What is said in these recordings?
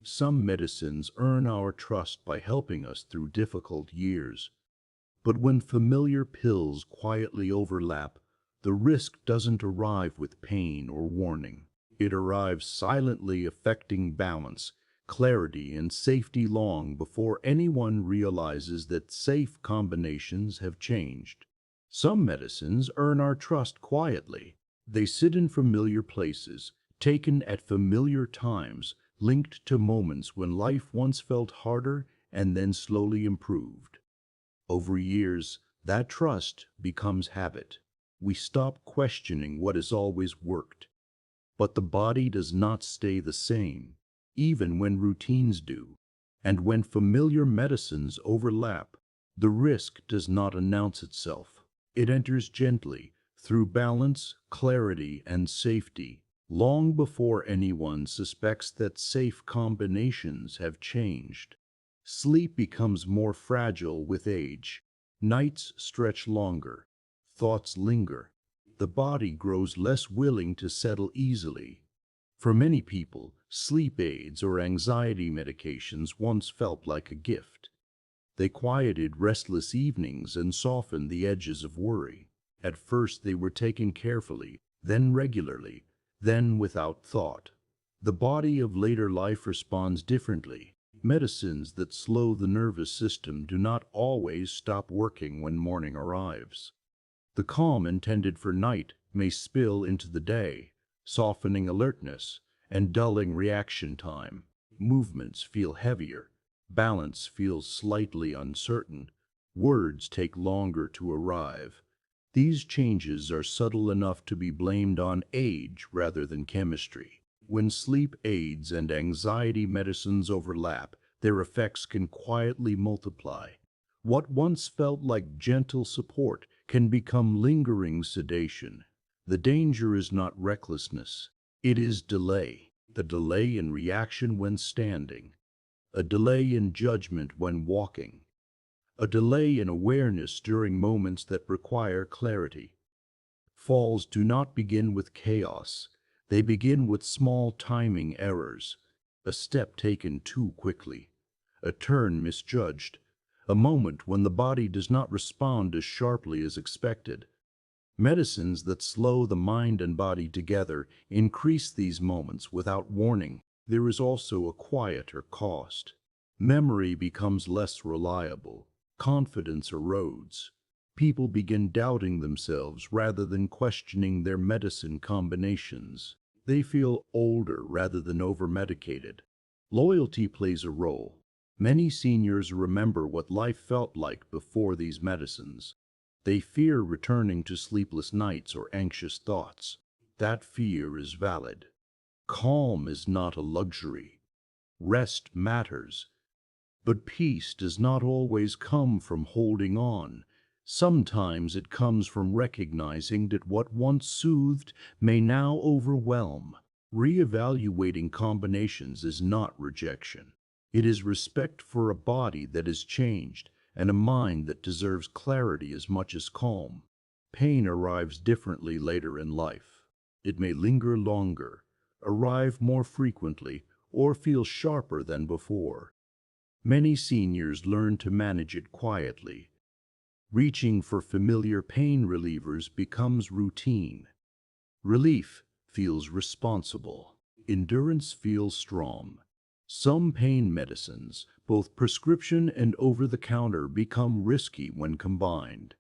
Some medicines earn our trust by helping us through difficult years. But when familiar pills quietly overlap, the risk doesn't arrive with pain or warning. It arrives silently, affecting balance, clarity, and safety long before anyone realizes that safe combinations have changed. Some medicines earn our trust quietly. They sit in familiar places, taken at familiar times, linked to moments when life once felt harder and then slowly improved. Over years, that trust becomes habit. We stop questioning what has always worked. But the body does not stay the same, even when routines do. And when familiar medicines overlap, the risk does not announce itself. It enters gently, through balance, clarity, and safety, long before anyone suspects that safe combinations have changed. Sleep becomes more fragile with age. Nights stretch longer. Thoughts linger. The body grows less willing to settle easily. For many people, sleep aids or anxiety medications once felt like a gift. They quieted restless evenings and softened the edges of worry. At first they were taken carefully, then regularly, then without thought. The body of later life responds differently. Medicines that slow the nervous system do not always stop working when morning arrives. The calm intended for night may spill into the day, softening alertness and dulling reaction time. Movements feel heavier, balance feels slightly uncertain, words take longer to arrive. These changes are subtle enough to be blamed on age rather than chemistry. When sleep aids and anxiety medicines overlap, their effects can quietly multiply. What once felt like gentle support can become lingering sedation. The danger is not recklessness, it is delay. The delay in reaction when standing, a delay in judgment when walking, a delay in awareness during moments that require clarity. Falls do not begin with chaos, they begin with small timing errors, a step taken too quickly, a turn misjudged, a moment when the body does not respond as sharply as expected. Medicines that slow the mind and body together increase these moments without warning. There is also a quieter cost. Memory becomes less reliable. Confidence erodes. People begin doubting themselves rather than questioning their medicine combinations. They feel older rather than over-medicated. Loyalty plays a role. Many seniors remember what life felt like before these medicines. They fear returning to sleepless nights or anxious thoughts. That fear is valid. Calm is not a luxury. Rest matters. But peace does not always come from holding on. Sometimes it comes from recognizing that what once soothed may now overwhelm. Reevaluating combinations is not rejection. It is respect for a body that has changed and a mind that deserves clarity as much as calm. Pain arrives differently later in life. It may linger longer, arrive more frequently, or feel sharper than before. Many seniors learn to manage it quietly. Reaching for familiar pain relievers becomes routine. Relief feels responsible. Endurance feels strong. Some pain medicines, both prescription and over-the-counter, become risky when combined.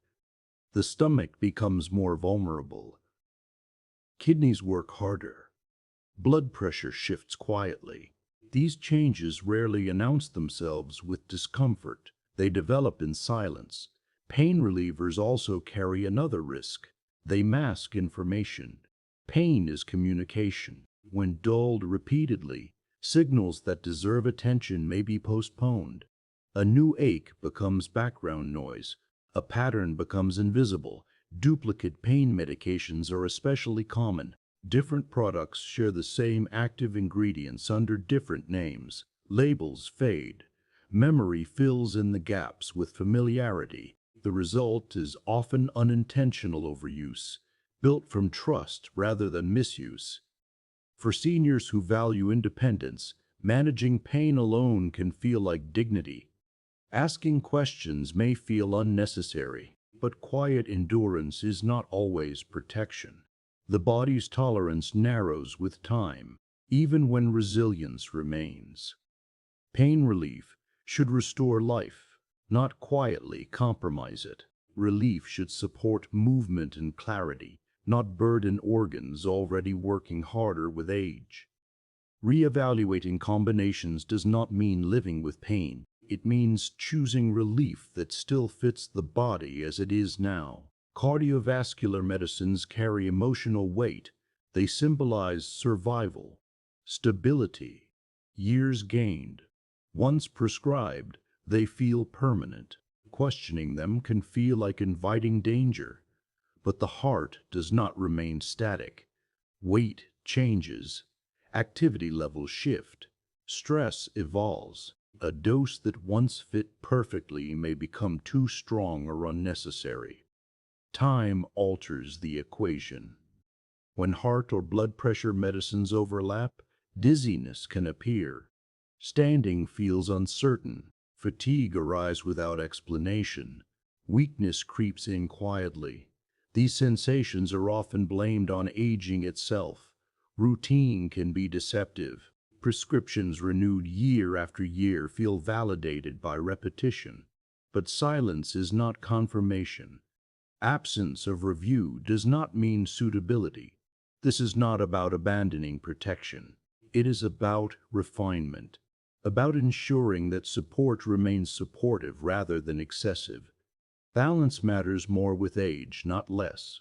The stomach becomes more vulnerable. Kidneys work harder. Blood pressure shifts quietly. These changes rarely announce themselves with discomfort. They develop in silence. Pain relievers also carry another risk. They mask information. Pain is communication. When dulled repeatedly, signals that deserve attention may be postponed. A new ache becomes background noise. A pattern becomes invisible. Duplicate pain medications are especially common. Different products share the same active ingredients under different names. Labels fade. Memory fills in the gaps with familiarity. The result is often unintentional overuse, built from trust rather than misuse. For seniors who value independence, Managing pain alone can feel like dignity. Asking questions may feel unnecessary, but quiet endurance is not always protection. The body's tolerance narrows with time, even when resilience remains. Pain relief should restore life, not quietly compromise it. Relief should support movement and clarity, not burden organs already working harder with age. Reevaluating combinations does not mean living with pain. It means choosing relief that still fits the body as it is now. Cardiovascular medicines carry emotional weight. They symbolize survival, stability, years gained. Once prescribed, they feel permanent. Questioning them can feel like inviting danger. But the heart does not remain static. Weight changes. Activity levels shift. Stress evolves. A dose that once fit perfectly may become too strong or unnecessary. Time alters the equation. When heart or blood pressure medicines overlap, dizziness can appear. Standing feels uncertain. Fatigue arrives without explanation. Weakness creeps in quietly. These sensations are often blamed on aging itself. Routine can be deceptive. Prescriptions renewed year after year feel validated by repetition. But silence is not confirmation. Absence of review does not mean suitability. This is not about abandoning protection. It is about refinement, about ensuring that support remains supportive rather than excessive. Balance matters more with age, not less.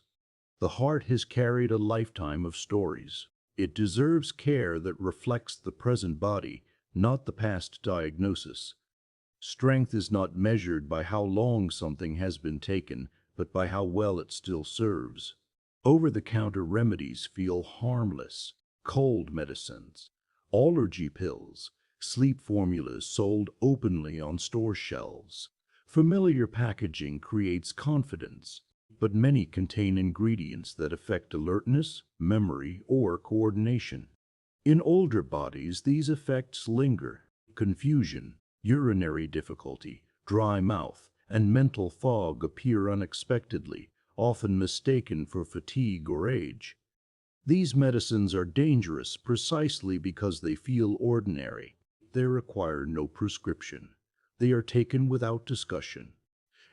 The heart has carried a lifetime of stories. It deserves care that reflects the present body, not the past diagnosis. Strength is not measured by how long something has been taken, but by how well it still serves. Over-the-counter remedies feel harmless. Cold medicines, allergy pills, sleep formulas sold openly on store shelves. Familiar packaging creates confidence, but many contain ingredients that affect alertness, memory, or coordination. In older bodies, these effects linger. Confusion, urinary difficulty, dry mouth, and mental fog appear unexpectedly, often mistaken for fatigue or age. These medicines are dangerous precisely because they feel ordinary. They require no prescription. They are taken without discussion.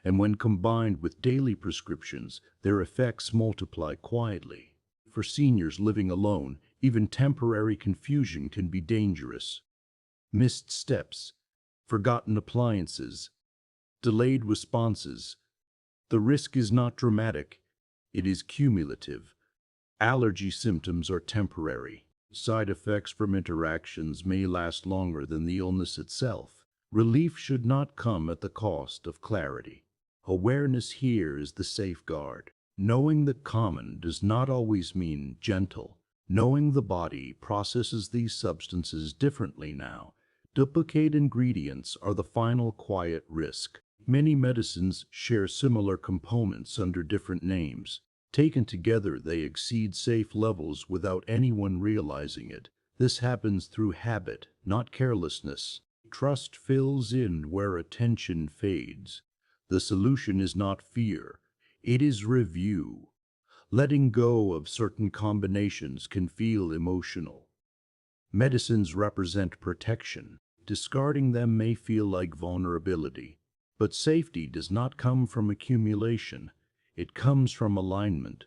And when combined with daily prescriptions, their effects multiply quietly. For seniors living alone, even temporary confusion can be dangerous. Missed steps, forgotten appliances, delayed responses. The risk is not dramatic, it is cumulative. Allergy symptoms are temporary. Side effects from interactions may last longer than the illness itself. Relief should not come at the cost of clarity. Awareness here is the safeguard. Knowing the common does not always mean gentle. Knowing the body processes these substances differently now. Duplicate ingredients are the final quiet risk. Many medicines share similar components under different names. Taken together, they exceed safe levels without anyone realizing it. This happens through habit, not carelessness. Trust fills in where attention fades. The solution is not fear, it is review. Letting go of certain combinations can feel emotional. Medicines represent protection. Discarding them may feel like vulnerability. But safety does not come from accumulation. It comes from alignment,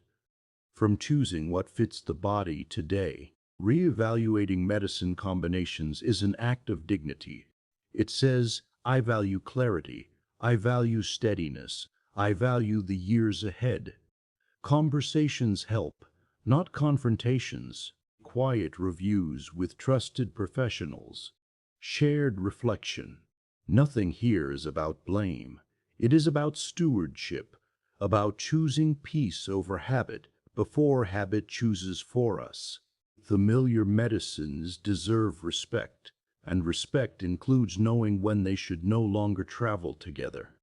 from choosing what fits the body today. Reevaluating medicine combinations is an act of dignity. It says, I value clarity, I value steadiness, I value the years ahead. Conversations help, not confrontations. Quiet reviews with trusted professionals. Shared reflection. Nothing here is about blame. It is about stewardship, about choosing peace over habit before habit chooses for us. Familiar medicines deserve respect, and respect includes knowing when they should no longer travel together.